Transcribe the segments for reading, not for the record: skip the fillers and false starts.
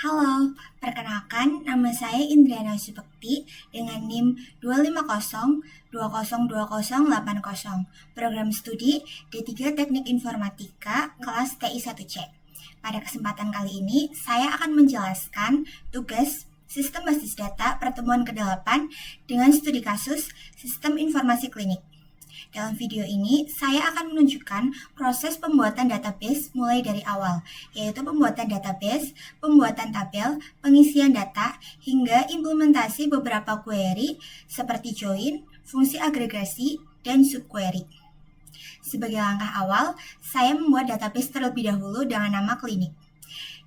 Halo, perkenalkan nama saya Indriana Subekti dengan NIM 250202080, program studi D3 Teknik Informatika kelas TI1C. Pada kesempatan kali ini, saya akan menjelaskan tugas Sistem Basis Data pertemuan ke-8 dengan studi kasus Sistem Informasi Klinik. Dalam video ini, saya akan menunjukkan proses pembuatan database mulai dari awal, yaitu pembuatan database, pembuatan tabel, pengisian data, hingga implementasi beberapa query seperti join, fungsi agregasi, dan subquery. Sebagai langkah awal, saya membuat database terlebih dahulu dengan nama klinik.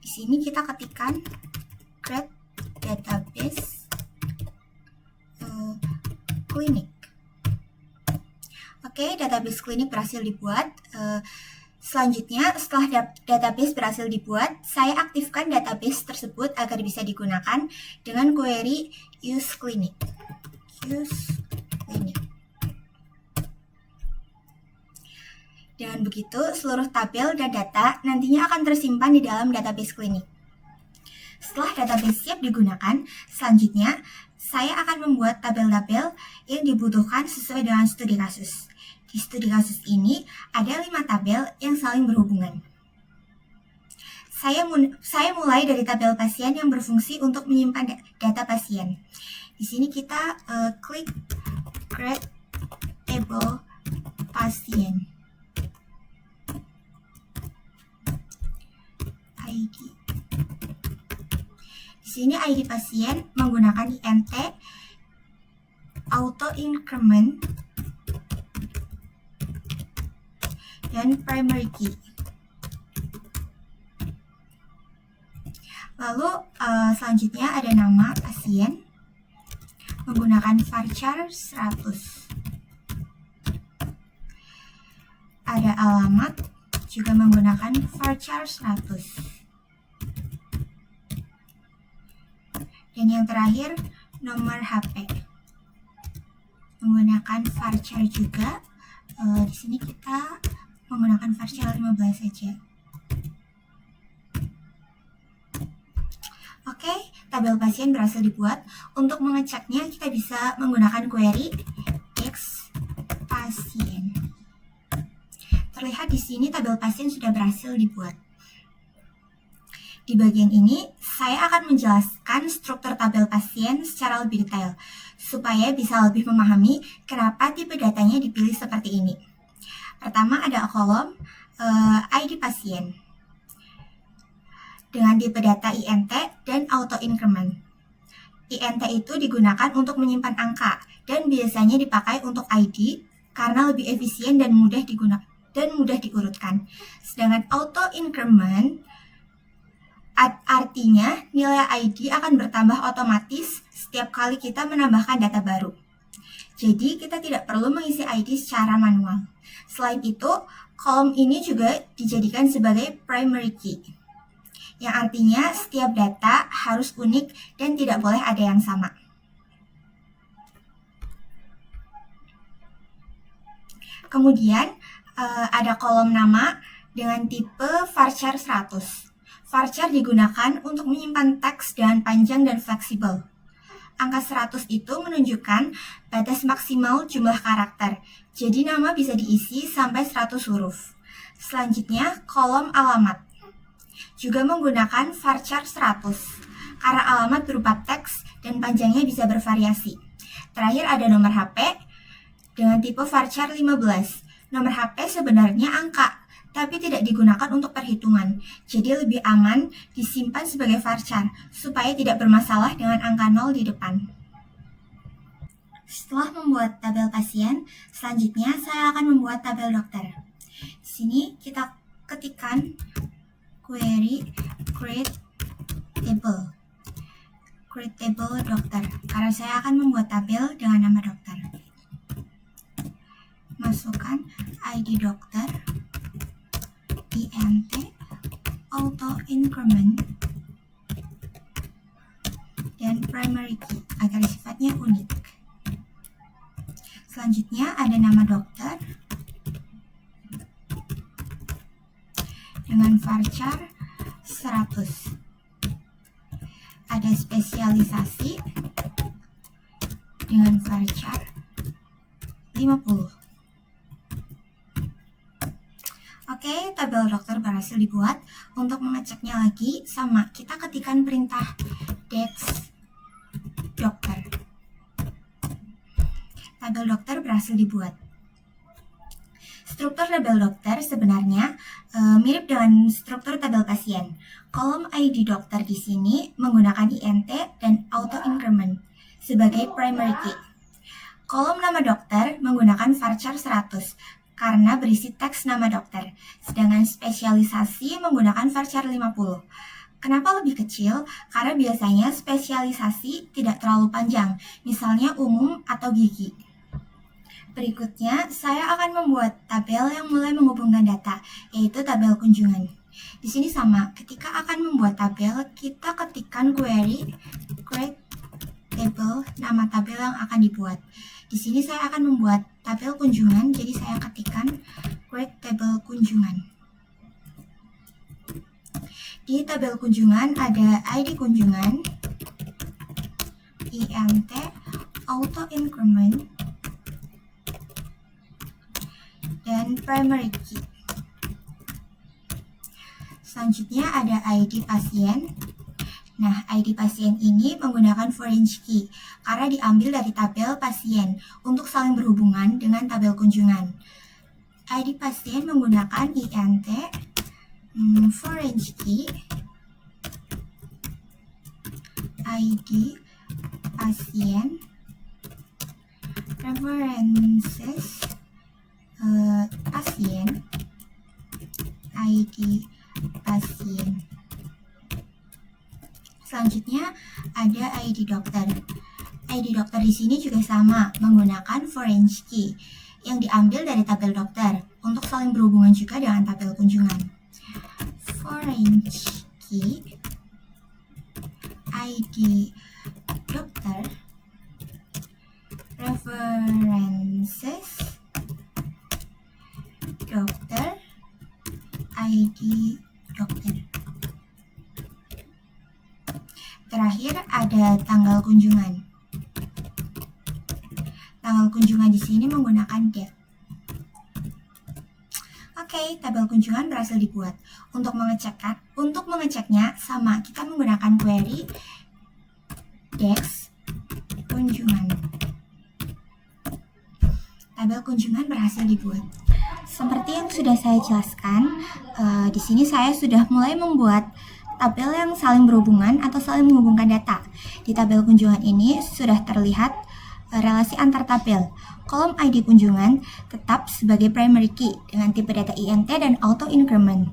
Di sini kita ketikkan create database klinik. Oke, database klinik berhasil dibuat. Selanjutnya, setelah database berhasil dibuat, saya aktifkan database tersebut agar bisa digunakan dengan query use clinic. Dengan begitu, seluruh tabel dan data nantinya akan tersimpan di dalam database klinik. Setelah database siap digunakan, selanjutnya saya akan membuat tabel-tabel yang dibutuhkan sesuai dengan studi kasus. Di studi kasus ini ada 5 tabel yang saling berhubungan. Saya mulai dari tabel pasien yang berfungsi untuk menyimpan data pasien. Di sini kita klik create table pasien. ID. Di sini ID pasien menggunakan INT, auto increment, dan primary key. Lalu selanjutnya ada nama pasien menggunakan varchar 100. Ada alamat juga menggunakan varchar 100. Dan yang terakhir nomor HP menggunakan varchar juga. Di sini kita menggunakan varchar 15 saja. Oke, tabel pasien berhasil dibuat. Untuk mengeceknya kita bisa menggunakan query x pasien. Terlihat di sini tabel pasien sudah berhasil dibuat. Di bagian ini, saya akan menjelaskan struktur tabel pasien secara lebih detail, supaya bisa lebih memahami kenapa tipe datanya dipilih seperti ini. Pertama ada kolom ID pasien dengan tipe data INT dan auto increment. INT itu digunakan untuk menyimpan angka dan biasanya dipakai untuk ID karena lebih efisien dan mudah digunakan dan mudah diurutkan. Sedangkan auto increment artinya nilai ID akan bertambah otomatis setiap kali kita menambahkan data baru. Jadi kita tidak perlu mengisi ID secara manual. Selain itu, kolom ini juga dijadikan sebagai primary key, yang artinya setiap data harus unik dan tidak boleh ada yang sama. Kemudian ada kolom nama dengan tipe varchar 100. Varchar digunakan untuk menyimpan teks dengan panjang dan fleksibel. Angka 100 itu menunjukkan batas maksimal jumlah karakter, jadi nama bisa diisi sampai 100 huruf. Selanjutnya, kolom alamat juga menggunakan varchar 100, karena alamat berupa teks dan panjangnya bisa bervariasi. Terakhir ada nomor HP dengan tipe varchar 15. Nomor HP sebenarnya angka, tapi tidak digunakan untuk perhitungan, jadi lebih aman disimpan sebagai varchar supaya tidak bermasalah dengan angka 0 di depan. Setelah membuat tabel pasien, selanjutnya saya akan membuat tabel dokter. Di sini kita ketikkan query create table dokter, karena saya akan membuat tabel dengan nama dokter. Masukkan ID dokter, INT, auto increment, dan primary key agar sifatnya unik. Selanjutnya ada nama dokter dengan varchar 100. ada spesialisasi dengan varchar 50. Oke, tabel dokter berhasil dibuat. Untuk mengeceknya lagi, sama, kita ketikkan perintah dex dokter. Tabel dokter berhasil dibuat. Struktur tabel dokter sebenarnya mirip dengan struktur tabel pasien. Kolom ID dokter di sini menggunakan INT dan auto increment sebagai primary key. Kolom nama dokter menggunakan varchar 100 karena berisi teks nama dokter, sedangkan spesialisasi menggunakan varchar 50. Kenapa lebih kecil? Karena biasanya spesialisasi tidak terlalu panjang, misalnya umum atau gigi. Berikutnya, saya akan membuat tabel yang mulai menghubungkan data, yaitu tabel kunjungan. Di sini sama, ketika akan membuat tabel, kita ketikkan query create table, nama tabel yang akan dibuat. Di sini saya akan membuat tabel kunjungan, jadi saya ketikkan create table kunjungan. Di tabel kunjungan ada ID kunjungan, INT, auto increment, dan primary key. Selanjutnya ada ID pasien. Nah, ID pasien ini menggunakan foreign key karena diambil dari tabel pasien untuk saling berhubungan dengan tabel kunjungan. ID pasien menggunakan INT, foreign key, ID pasien, references pasien, ID pasien. Selanjutnya ada ID dokter. ID dokter di sini juga sama, menggunakan foreign key yang diambil dari tabel dokter untuk saling berhubungan juga dengan tabel kunjungan. Foreign key, ID dokter, references dokter, ID dokter. Terakhir ada tanggal kunjungan. Tanggal kunjungan di sini menggunakan date. Oke, tabel kunjungan berhasil dibuat. Untuk mengeceknya sama, kita menggunakan query dex kunjungan. Tabel kunjungan berhasil dibuat. Seperti yang sudah saya jelaskan, di sini saya sudah mulai membuat tabel yang saling berhubungan atau saling menghubungkan data. Di tabel kunjungan ini sudah terlihat relasi antar tabel. Kolom ID kunjungan tetap sebagai primary key dengan tipe data INT dan auto increment.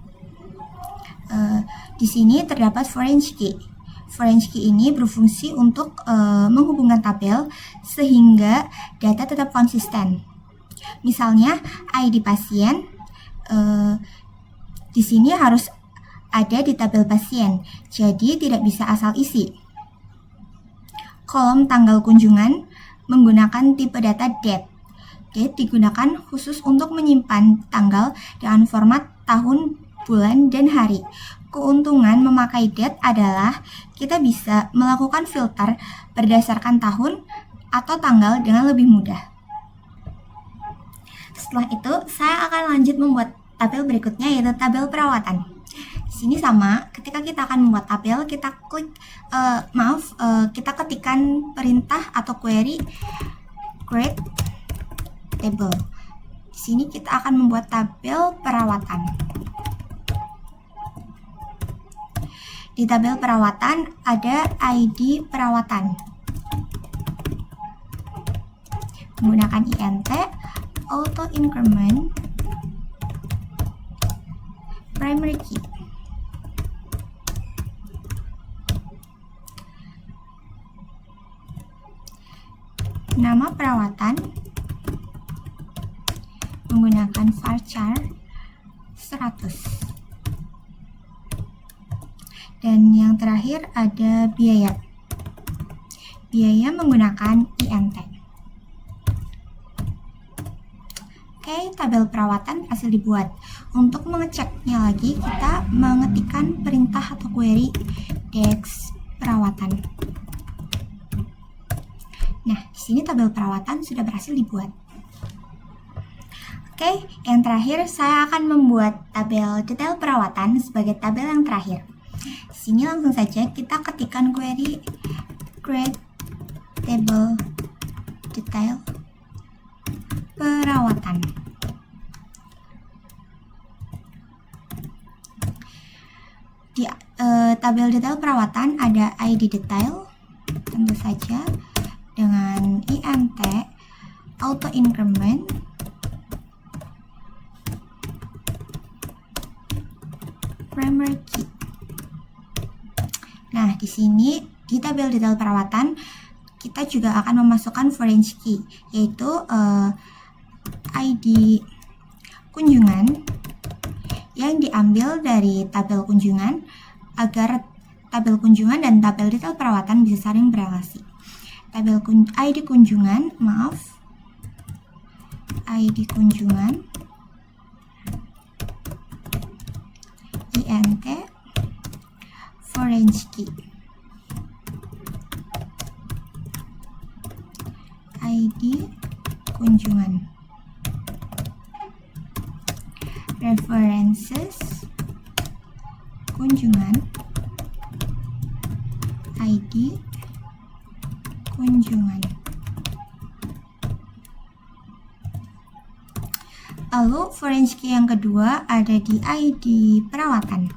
Di sini terdapat foreign key. Foreign key ini berfungsi untuk menghubungkan tabel sehingga data tetap konsisten. Misalnya ID pasien di sini harus ada di tabel pasien, jadi tidak bisa asal isi. Kolom tanggal kunjungan menggunakan tipe data date. Date digunakan khusus untuk menyimpan tanggal dengan format tahun, bulan, dan hari. Keuntungan memakai date adalah kita bisa melakukan filter berdasarkan tahun atau tanggal dengan lebih mudah. Setelah itu, saya akan lanjut membuat tabel berikutnya, yaitu tabel perawatan. Di sini sama, ketika kita akan membuat tabel, kita kita ketikkan perintah atau query create table. Di sini kita akan membuat tabel perawatan. Di tabel perawatan ada ID perawatan. Menggunakan INT, auto increment, primary key. Nama perawatan menggunakan varchar 100. Dan yang terakhir ada biaya. Biaya menggunakan INT. Oke, tabel perawatan berhasil dibuat. Untuk mengeceknya lagi, kita mengetikkan perintah atau query dex perawatan. Nah, di sini tabel perawatan sudah berhasil dibuat. Oke, yang terakhir saya akan membuat tabel detail perawatan sebagai tabel yang terakhir. Di sini langsung saja kita ketikkan query create table detail perawatan. Di tabel detail perawatan ada ID detail, tentu saja dengan int auto increment primary key. Nah, di sini di tabel detail perawatan kita juga akan memasukkan foreign key, yaitu ID kunjungan yang diambil dari tabel kunjungan agar tabel kunjungan dan tabel detail perawatan bisa saling berelasi. ID kunjungan int foreign key ID kunjungan references kunjungan ID kunjungan. Lalu foreign key yang kedua ada di ID perawatan,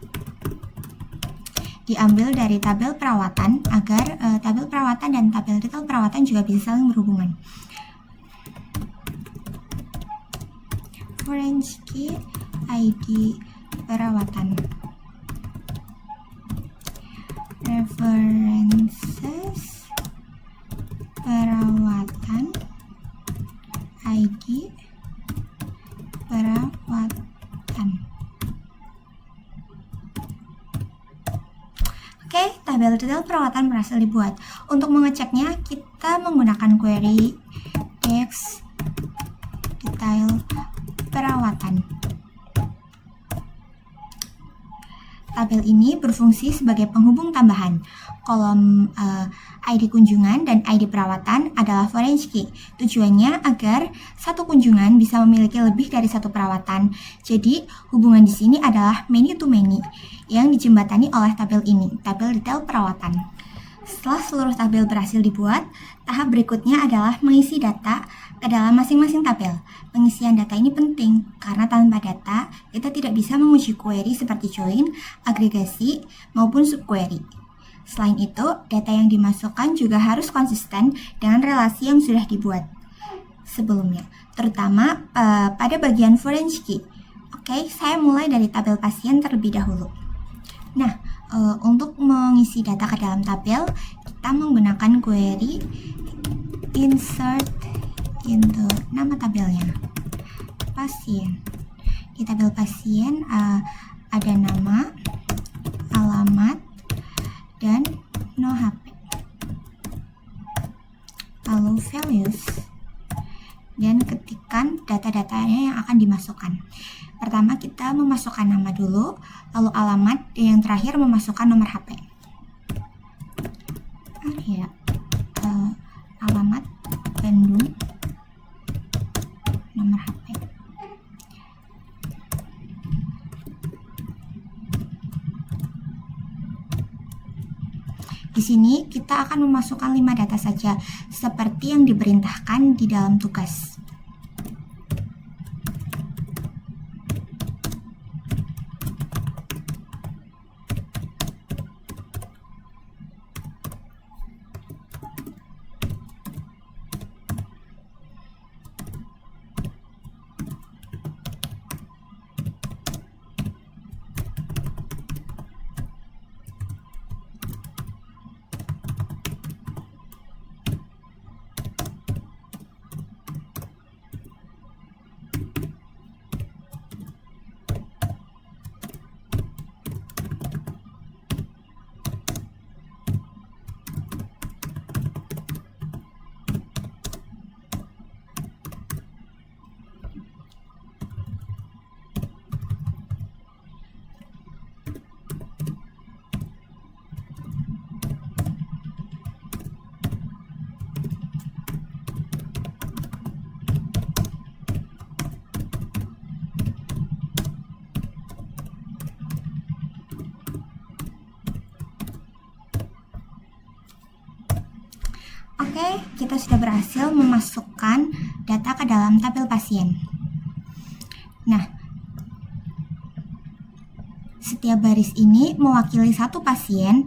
diambil dari tabel perawatan agar tabel perawatan dan tabel detail perawatan juga bisa saling berhubungan. Foreign key ID perawatan references perawatan ID perawatan. Oke, tabel detail perawatan berhasil dibuat. Untuk mengeceknya, kita menggunakan query text detail perawatan. Tabel ini berfungsi sebagai penghubung tambahan. Kolom ID kunjungan dan ID perawatan adalah foreign key. Tujuannya agar satu kunjungan bisa memiliki lebih dari satu perawatan. Jadi, hubungan di sini adalah many to many yang dijembatani oleh tabel ini, tabel detail perawatan. Setelah seluruh tabel berhasil dibuat, tahap berikutnya adalah mengisi data ke dalam masing-masing tabel. Pengisian data ini penting karena tanpa data kita tidak bisa menguji query seperti join, agregasi, maupun subquery. Selain itu, data yang dimasukkan juga harus konsisten dengan relasi yang sudah dibuat sebelumnya, terutama pada bagian foreign key. Oke, saya mulai dari tabel pasien terlebih dahulu. Nah, untuk mengisi data ke dalam tabel, kita menggunakan query insert into nama tabelnya, pasien. Di tabel pasien ada nama, alamat, dan no HP. Lalu values, dan ketikkan data-datanya yang akan dimasukkan. Pertama kita memasukkan nama dulu, lalu alamat, dan yang terakhir memasukkan nomor HP. Alamat Bandung, nomor HP. Di sini kita akan memasukkan 5 data saja, seperti yang diperintahkan di dalam tugas. Oke, kita sudah berhasil memasukkan data ke dalam tabel pasien. Nah, setiap baris ini mewakili satu pasien.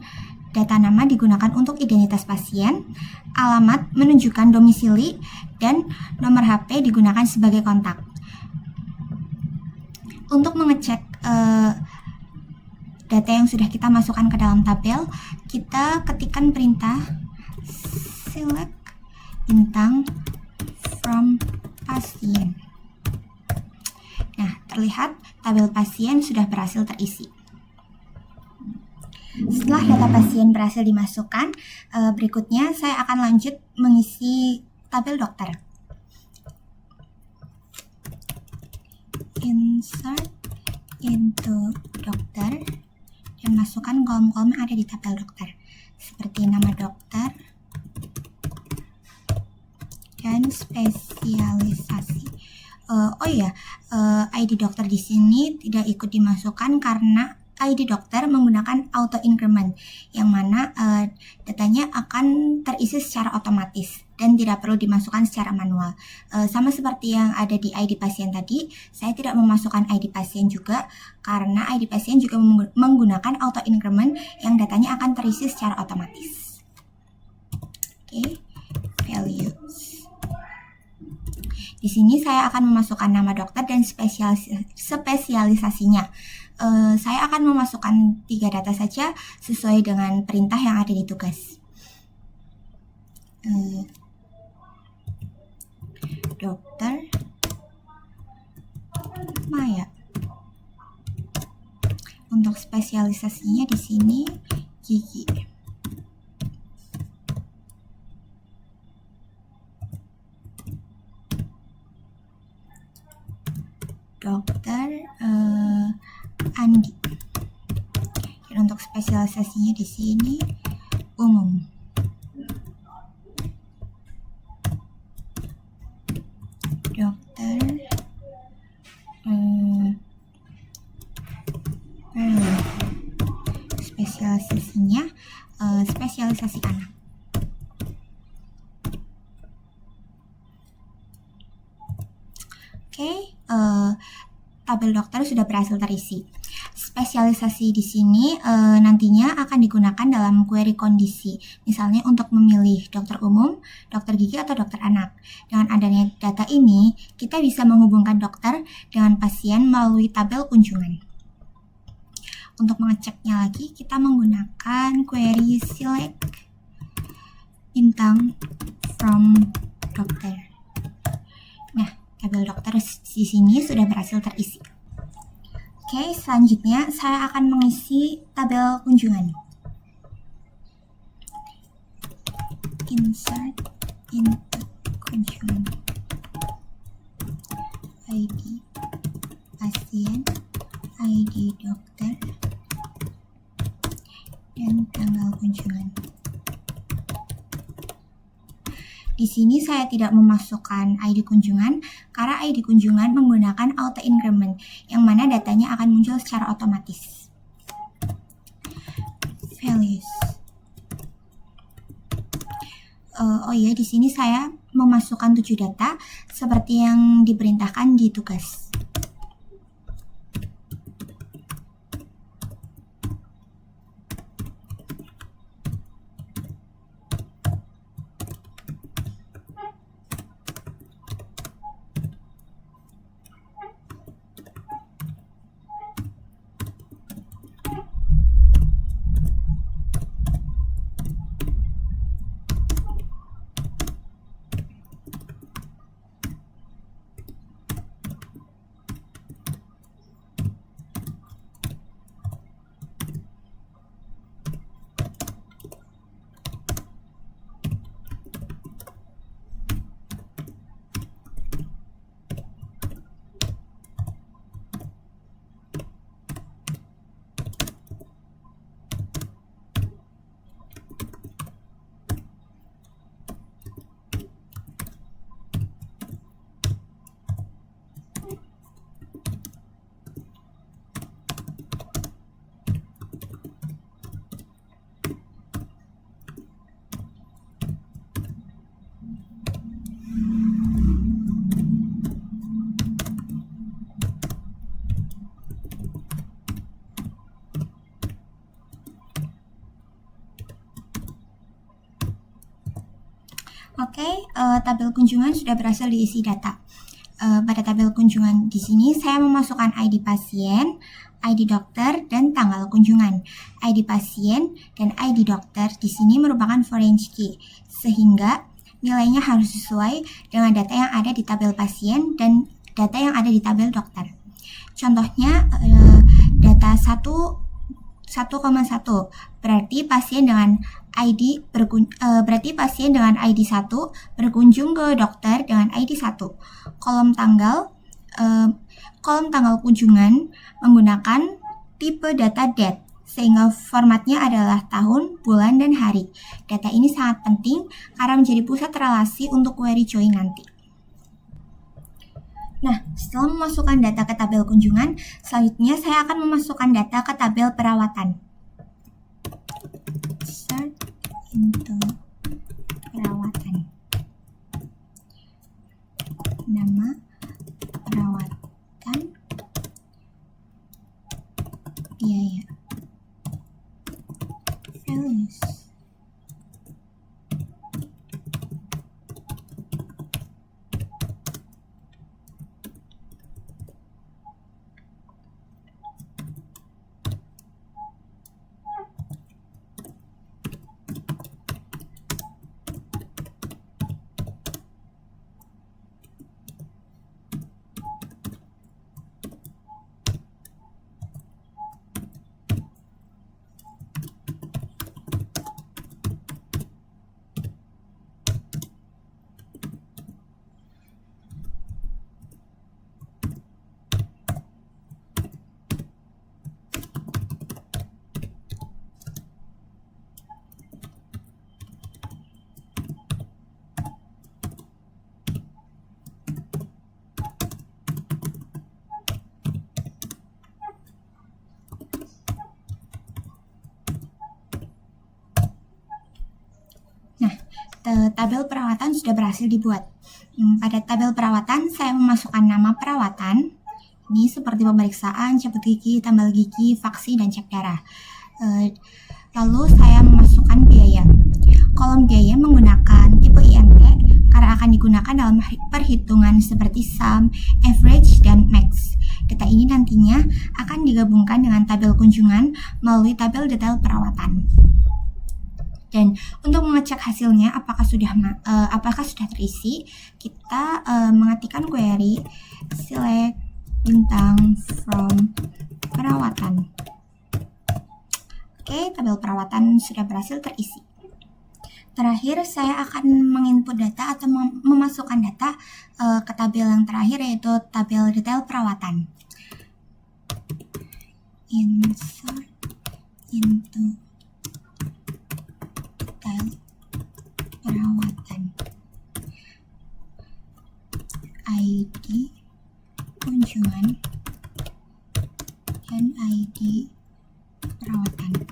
Data nama digunakan untuk identitas pasien, alamat menunjukkan domisili, dan nomor HP digunakan sebagai kontak. Untuk mengecek data yang sudah kita masukkan ke dalam tabel, kita ketikkan perintah select bintang from pasien. Nah, terlihat tabel pasien sudah berhasil terisi. Setelah data pasien berhasil dimasukkan, berikutnya saya akan lanjut mengisi tabel dokter. Insert into dokter dan masukkan kolom-kolom yang ada di tabel dokter, seperti nama dokter dan spesialisasi. ID dokter di sini tidak ikut dimasukkan karena ID dokter menggunakan auto increment, yang mana datanya akan terisi secara otomatis dan tidak perlu dimasukkan secara manual. Sama seperti yang ada di ID pasien tadi, saya tidak memasukkan ID pasien juga karena ID pasien juga menggunakan auto increment yang datanya akan terisi secara otomatis. Oke, values. Di sini saya akan memasukkan nama dokter dan spesialisasinya. Saya akan memasukkan 3 data saja sesuai dengan perintah yang ada di tugas. Dokter Maya. Untuk spesialisasinya di sini gigi. Dokter Andi. Dan untuk spesialisasinya di sini umum. Dokter spesialisasinya spesialisasi anak. Oke, tabel dokter sudah berhasil terisi. Spesialisasi di sini nantinya akan digunakan dalam query kondisi, misalnya untuk memilih dokter umum, dokter gigi, atau dokter anak. Dengan adanya data ini, kita bisa menghubungkan dokter dengan pasien melalui tabel kunjungan. Untuk mengeceknya lagi, kita menggunakan query select bintang from dokter. Nah, tabel dokter di sini sudah berhasil terisi. Oke, selanjutnya saya akan mengisi tabel kunjungan. Insert into kunjungan. ID pasien, ID dokter, dan tanggal kunjungan. Di sini saya tidak memasukkan ID kunjungan karena ID kunjungan menggunakan auto increment yang mana datanya akan muncul secara otomatis. Values. Di sini saya memasukkan 7 data seperti yang diperintahkan di tugas. Oke, tabel kunjungan sudah berhasil diisi data. Pada tabel kunjungan di sini saya memasukkan ID pasien, ID dokter, dan tanggal kunjungan. ID pasien dan ID dokter di sini merupakan foreign key, sehingga nilainya harus sesuai dengan data yang ada di tabel pasien dan data yang ada di tabel dokter. Contohnya data 1,1 berarti pasien dengan ID berarti pasien dengan ID 1 berkunjung ke dokter dengan ID 1. Kolom tanggal kunjungan menggunakan tipe data date sehingga formatnya adalah tahun, bulan, dan hari. Data ini sangat penting karena menjadi pusat relasi untuk query join nanti. Nah, setelah memasukkan data ke tabel kunjungan, selanjutnya saya akan memasukkan data ke tabel perawatan. Insert into perawatan. Nama perawatan, biaya, values. Tabel perawatan sudah berhasil dibuat. Pada tabel perawatan, saya memasukkan nama perawatan. Ini seperti pemeriksaan, cabut gigi, tambal gigi, vaksi, dan cek darah. Lalu saya memasukkan biaya. Kolom biaya menggunakan tipe INT karena akan digunakan dalam perhitungan seperti sum, average, dan max. Data ini nantinya akan digabungkan dengan tabel kunjungan melalui tabel detail perawatan. Dan untuk mengecek hasilnya apakah sudah terisi, kita mengetikkan query select bintang from perawatan. Oke, tabel perawatan sudah berhasil terisi. Terakhir, saya akan menginput data atau memasukkan data ke tabel yang terakhir, yaitu tabel detail perawatan. Insert into detail perawatan. ID kunjungan dan ID perawatan.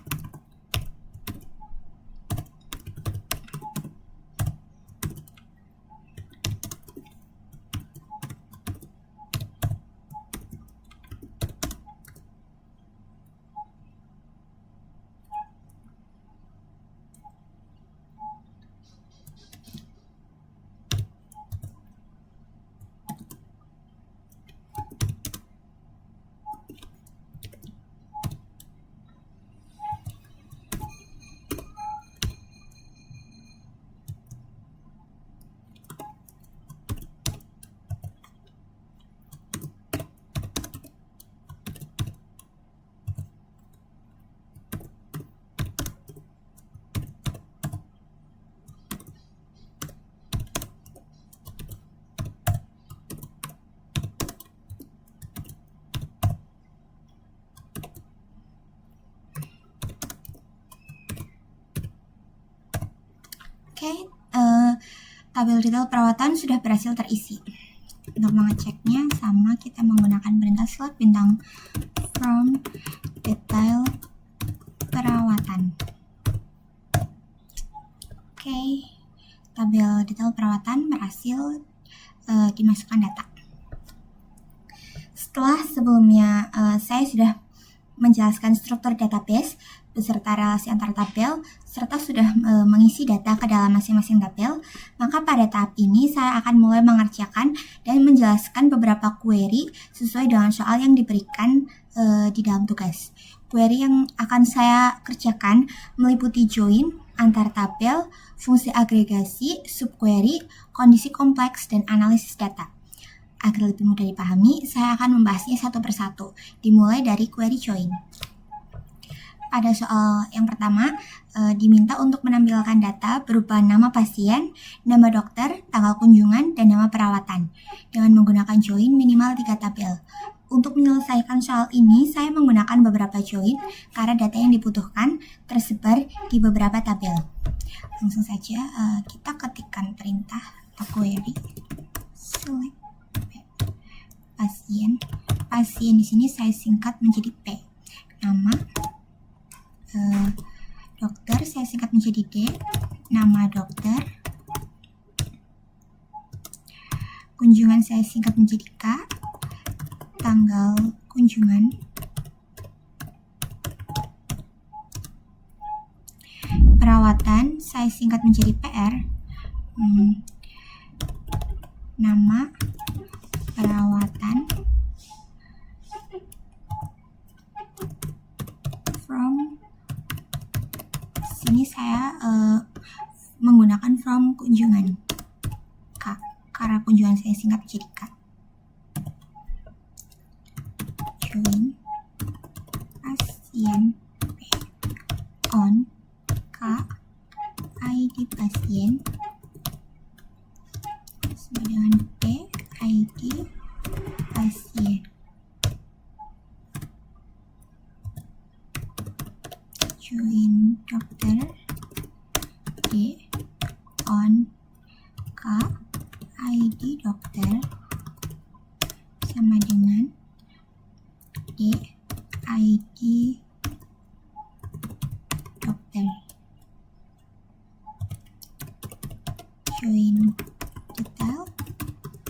Oke, tabel detail perawatan sudah berhasil terisi. Untuk mengeceknya sama kita menggunakan perintah select bintang from detail perawatan. Oke, tabel detail perawatan berhasil dimasukkan data. Setelah sebelumnya saya sudah menjelaskan struktur database beserta relasi antar tabel, serta sudah mengisi data ke dalam masing-masing tabel, maka pada tahap ini saya akan mulai mengerjakan dan menjelaskan beberapa query sesuai dengan soal yang diberikan di dalam tugas. Query yang akan saya kerjakan meliputi join, antar tabel, fungsi agregasi, subquery, kondisi kompleks, dan analisis data. Agar lebih mudah dipahami, saya akan membahasnya satu persatu, dimulai dari query join. Pada soal yang pertama, diminta untuk menampilkan data berupa nama pasien, nama dokter, tanggal kunjungan, dan nama perawatan, dengan menggunakan join minimal 3 tabel. Untuk menyelesaikan soal ini, saya menggunakan beberapa join karena data yang dibutuhkan tersebar di beberapa tabel. Langsung saja kita ketikkan perintah atau query select pasien. Pasien di sini saya singkat menjadi P. Nama dokter saya singkat menjadi D. Nama dokter. Kunjungan saya singkat menjadi K. Tanggal kunjungan. Perawatan saya singkat menjadi PR. Nama perawatan. From sini saya menggunakan from kunjungan K, karena kunjungan saya singkat menjadi K. Join pasien P on K ID pasien sama dengan P ID pasien. Join dokter D on K ID dokter sama dengan D ID dokter. Join detail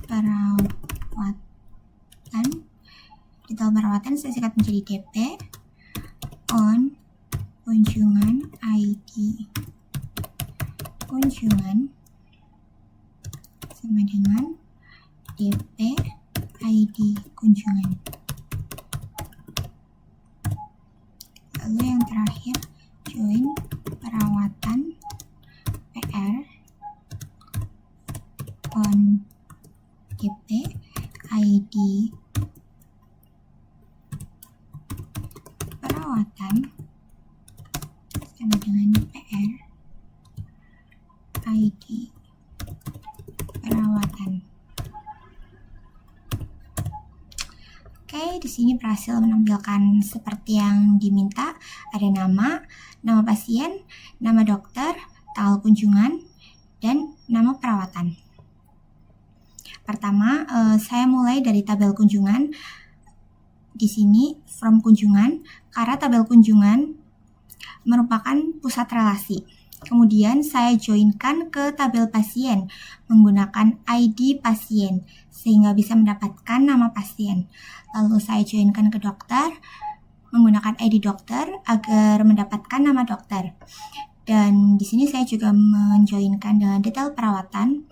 perawatan. Detail perawatan saya singkat menjadi DP on kunjungan ID kunjungan sama dengan DP ID kunjungan. Lalu yang terakhir join perawatan PR on DP ID perawatan sama dengan PR ID perawatan. Oke, di sini berhasil menampilkan seperti yang diminta. Ada nama pasien, nama dokter, tanggal kunjungan, dan nama perawatan. Pertama, saya mulai dari tabel kunjungan. Di sini from kunjungan, karena tabel kunjungan merupakan pusat relasi. Kemudian saya joinkan ke tabel pasien menggunakan ID pasien sehingga bisa mendapatkan nama pasien. Lalu saya joinkan ke dokter menggunakan ID dokter agar mendapatkan nama dokter. Dan di sini saya juga menjoinkan dengan detail perawatan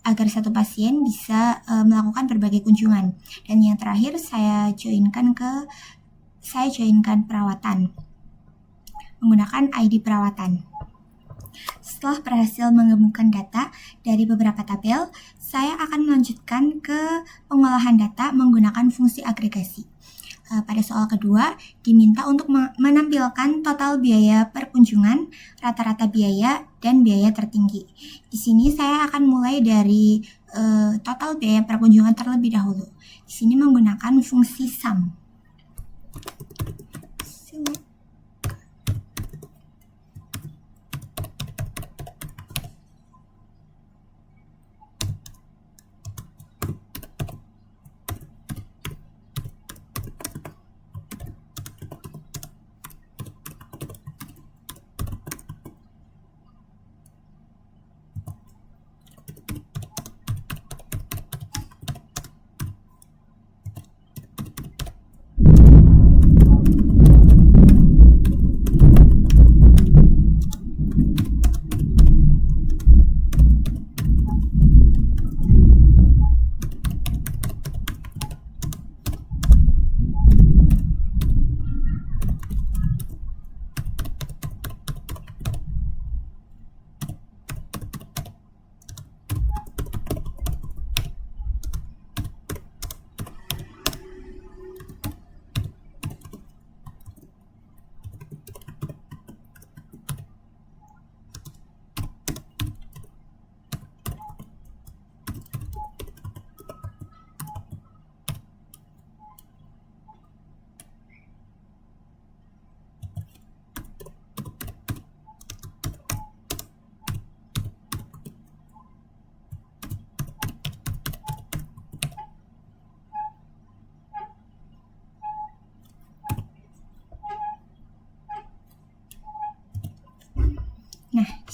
agar satu pasien bisa melakukan berbagai kunjungan. Dan yang terakhir saya joinkan perawatan menggunakan ID perawatan. Setelah berhasil menggabungkan data dari beberapa tabel, saya akan melanjutkan ke pengolahan data menggunakan fungsi agregasi. Pada soal kedua, diminta untuk menampilkan total biaya per kunjungan, rata-rata biaya, dan biaya tertinggi. Di sini saya akan mulai dari total biaya per kunjungan terlebih dahulu. Di sini menggunakan fungsi sum.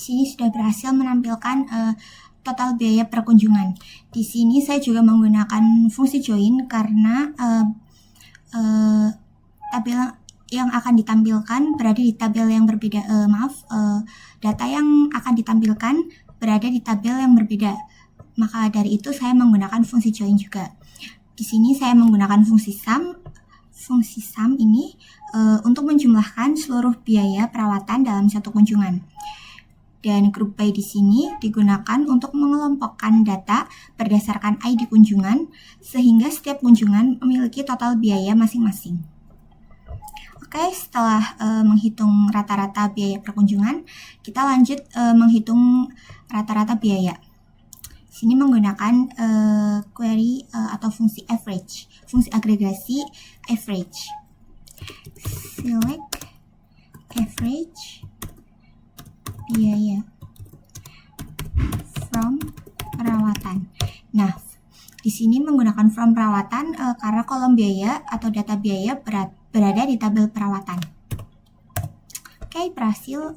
sini sudah berhasil menampilkan total biaya per kunjungan. Di sini saya juga menggunakan fungsi join karena tabel yang akan ditampilkan berada di tabel yang berbeda. Data yang akan ditampilkan berada di tabel yang berbeda. Maka dari itu saya menggunakan fungsi join juga. Di sini saya menggunakan fungsi sum. Fungsi sum ini untuk menjumlahkan seluruh biaya perawatan dalam satu kunjungan. Dan group by di sini digunakan untuk mengelompokkan data berdasarkan ID kunjungan sehingga setiap kunjungan memiliki total biaya masing-masing. Oke, setelah menghitung rata-rata biaya per kunjungan, kita lanjut menghitung rata-rata biaya. Sini menggunakan query atau fungsi average, fungsi agregasi average. Select average biaya from perawatan. Nah, di sini menggunakan from perawatan karena kolom biaya atau data biaya berada di tabel perawatan. Oke, berhasil.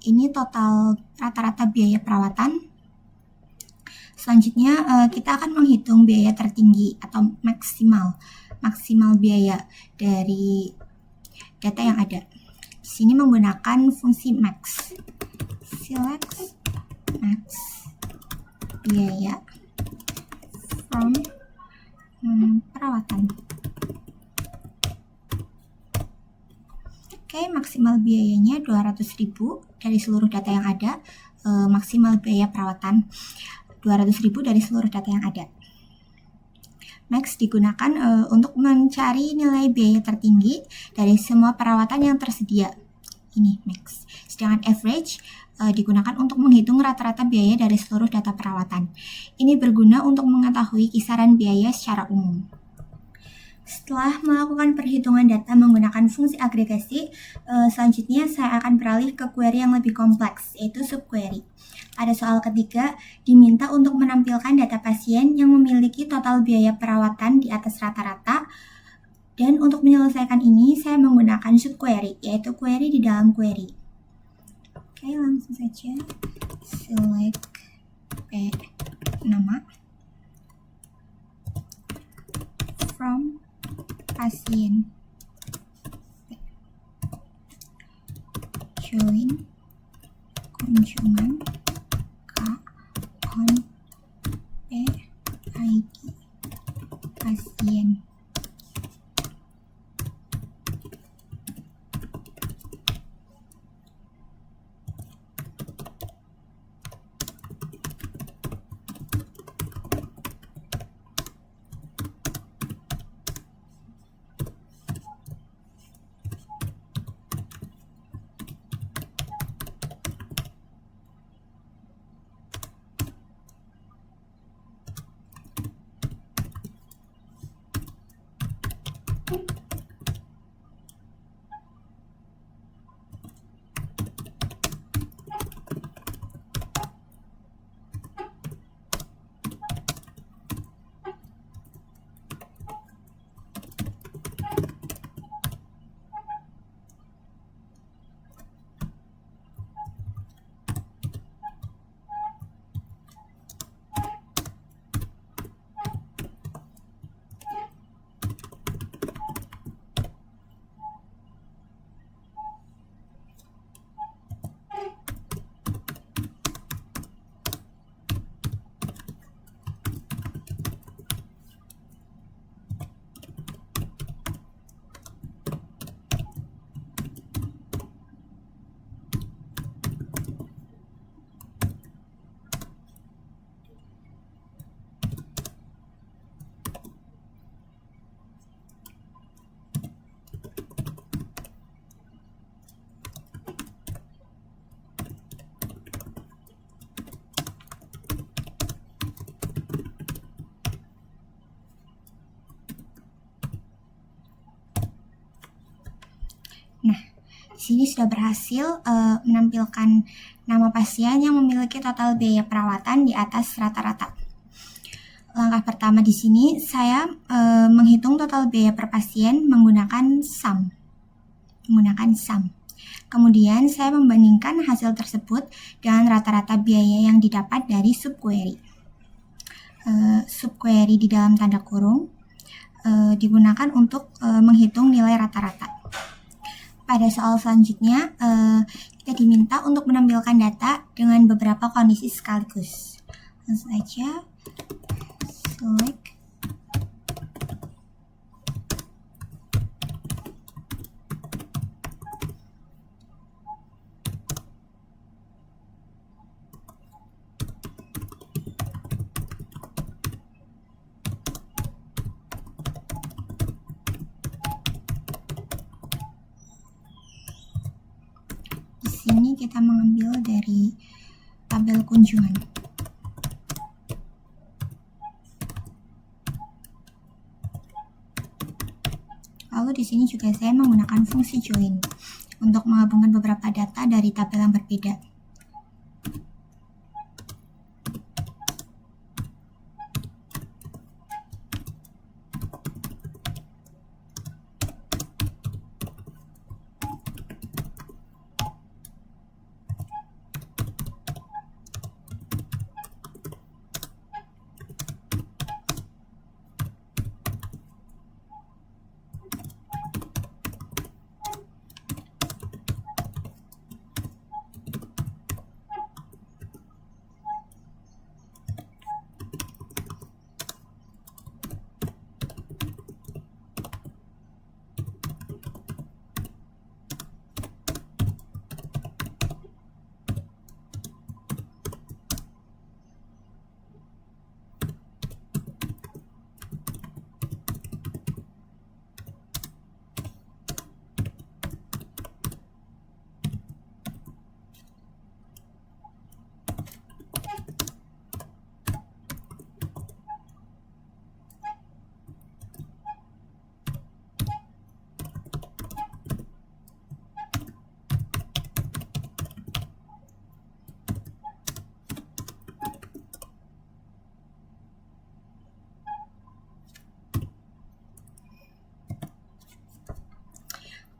Ini total rata-rata biaya perawatan. Selanjutnya kita akan menghitung biaya tertinggi atau maksimal biaya dari data yang ada. Di sini menggunakan fungsi max. Select max biaya from perawatan. Oke, maksimal biayanya 200.000 dari seluruh data yang ada. Maksimal biaya perawatan 200.000 dari seluruh data yang ada. Max digunakan untuk mencari nilai biaya tertinggi dari semua perawatan yang tersedia. Ini max. Sedangkan average digunakan untuk menghitung rata-rata biaya dari seluruh data perawatan. Ini berguna untuk mengetahui kisaran biaya secara umum. Setelah melakukan perhitungan data menggunakan fungsi agregasi, selanjutnya saya akan beralih ke query yang lebih kompleks, yaitu subquery. Pada soal ketiga, diminta untuk menampilkan data pasien yang memiliki total biaya perawatan di atas rata-rata. Dan untuk menyelesaikan ini, saya menggunakan subquery, yaitu query di dalam query. Oke, langsung saja. Select nama from pasien, join kunjungan on PID pasien. Nah, di sini sudah berhasil menampilkan nama pasien yang memiliki total biaya perawatan di atas rata-rata. Langkah pertama di sini saya menghitung total biaya per pasien menggunakan sum. Kemudian saya membandingkan hasil tersebut dengan rata-rata biaya yang didapat dari subquery. Subquery di dalam tanda kurung digunakan untuk menghitung nilai rata-rata. Pada soal selanjutnya, kita diminta untuk menampilkan data dengan beberapa kondisi sekaligus. Langsung aja, select. Di sini kita mengambil dari tabel kunjungan. Lalu di sini juga saya menggunakan fungsi join untuk menggabungkan beberapa data dari tabel yang berbeda.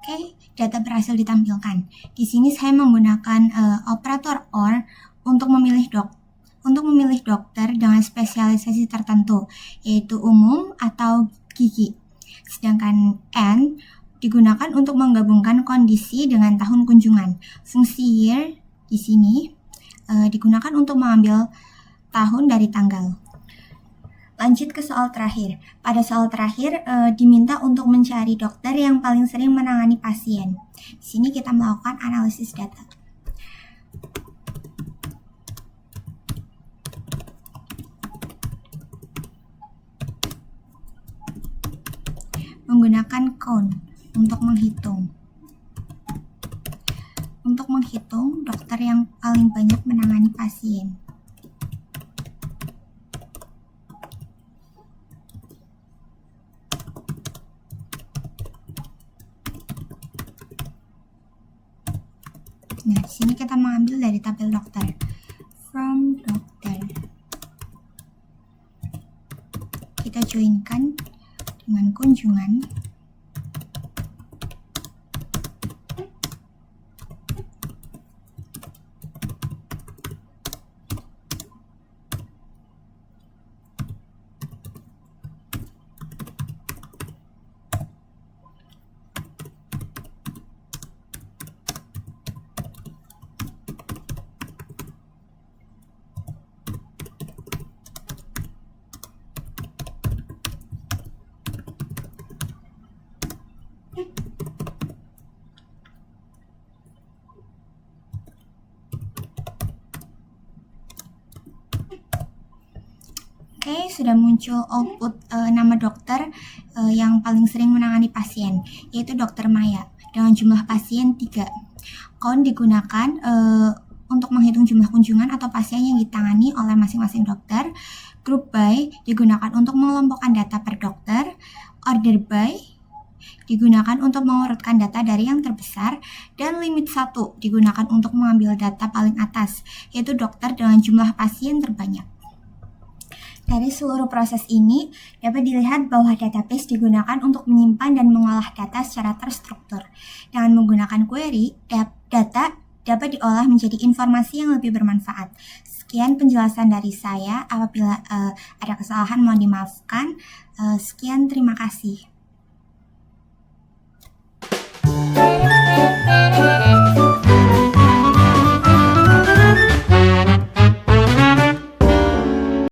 Oke, data berhasil ditampilkan. Di sini saya menggunakan operator OR untuk memilih dokter dengan spesialisasi tertentu, yaitu umum atau gigi. Sedangkan AND digunakan untuk menggabungkan kondisi dengan tahun kunjungan. Fungsi year di sini digunakan untuk mengambil tahun dari tanggal. Lanjut ke soal terakhir. Pada soal terakhir diminta untuk mencari dokter yang paling sering menangani pasien. Di sini kita melakukan analisis data. Menggunakan count untuk menghitung. Untuk menghitung dokter yang paling banyak menangani pasien. Nah, di sini kita mengambil dari tabel dokter. From dokter. Kita joinkan dengan kunjungan. Oke, sudah muncul output nama dokter yang paling sering menangani pasien, yaitu Dr. Maya, dengan jumlah pasien 3. Count digunakan untuk menghitung jumlah kunjungan atau pasien yang ditangani oleh masing-masing dokter. Group by digunakan untuk mengelompokkan data per dokter. Order by digunakan untuk mengurutkan data dari yang terbesar. Dan limit 1 digunakan untuk mengambil data paling atas, yaitu dokter dengan jumlah pasien terbanyak. Dari seluruh proses ini, dapat dilihat bahwa database digunakan untuk menyimpan dan mengolah data secara terstruktur. Dengan menggunakan query, data dapat diolah menjadi informasi yang lebih bermanfaat. Sekian penjelasan dari saya. Apabila ada kesalahan, mohon dimaafkan. Sekian, terima kasih.